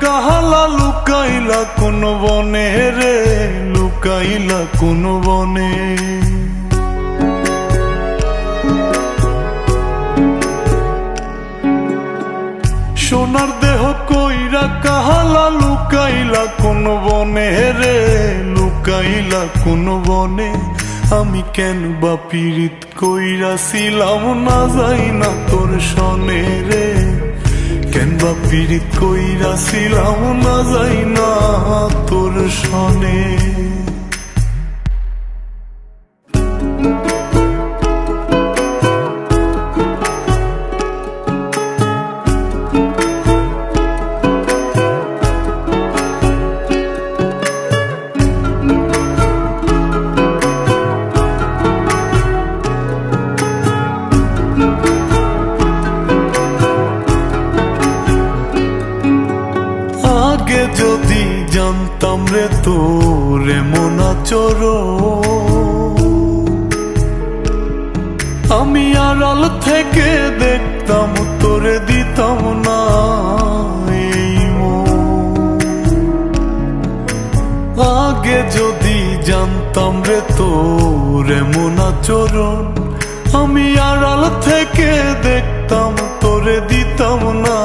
কাহালা লুকাইলা কোন বনে রে, লুকাইলা কোন বনে। সোনার দেহ কইরা কাহালা লুকাইলা কোন বনে রে, লুকাইলা কোন বনে। আমি কেন বা পীড়িত কইরাছিলাম না যাই না তোর সনে রে, কেন বা পীড়িত কইরাছিলাম না যাই না তোর সনে। আগে যদি জানতাম রে তোর এমন আচরণ, আমি আড়াল থেকে দেখতাম তোরে দিতাম না এই মন। আগে যদি জানতাম রে তোর এমন আচরণ, আমি আড়াল থেকে দেখতাম তোরে দিতাম না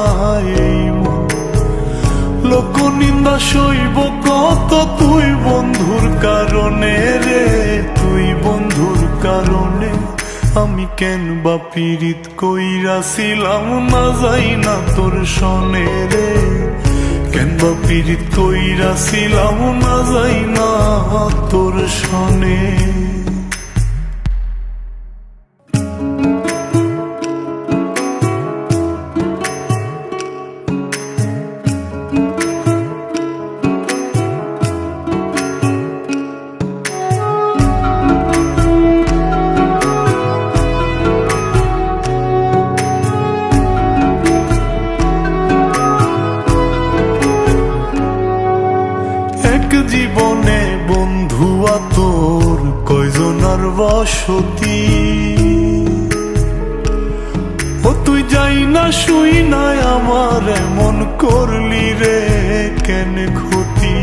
এই মন। লোক নিন্দা সইব কত তুই বন্ধুর কারণে রে, তুই বন্ধুর কারণে। আমি কেন বা পীড়িত কইরাছিলাম না যাই না তোর সনে রে, কেন বা পীড়িত কইরাছিলাম না যাই না তোর সনে। জীবনে বন্ধুয়া তোর কয়জনার বসতি, ও তুই যাই না শুই নাই আমার এমন করলি রে কেন ক্ষতি।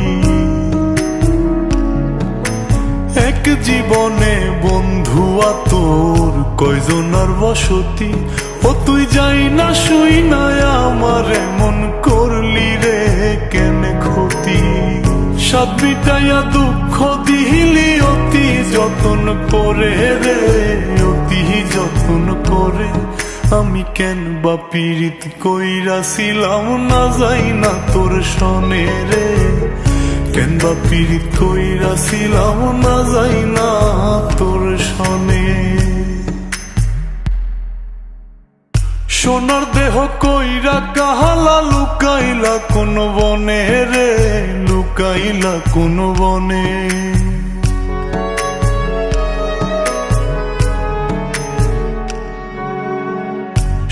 এক জীবনে বন্ধুয়া তোর কয়জনার বসতি, ও তুই যাই না শুই নাই আমার এমন করলি রে কেন ক্ষতি। সাত মিটাইয়া দুঃখ দিলি অতি যতন করে রে, অতি যতন করে। আমি কেন বা পীড়িত কইরাছিলাম না যাই না তোর সনে রে, কেন বা পীড়িত কইরাছিলাম না যাই না তোর সনে। সোনার দেহ কইরা কাহালা লুকাইলা কোন বনে রে, লুকাইলা কোন বনে।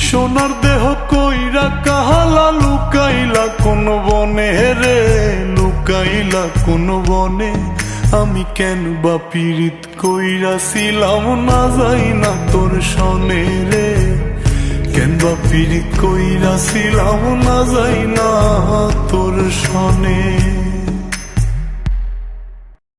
সোনার দেহ কইরা কাহালা লুকাইলা কোন বনে রে, লুকাইলা কোন বনে। আমি কেন বা পীড়িত কইরাছিলাম না যাই না তোর সনে রে, কেন বা পীড়িত কইরাছিলাম না যাই না তোর সনে।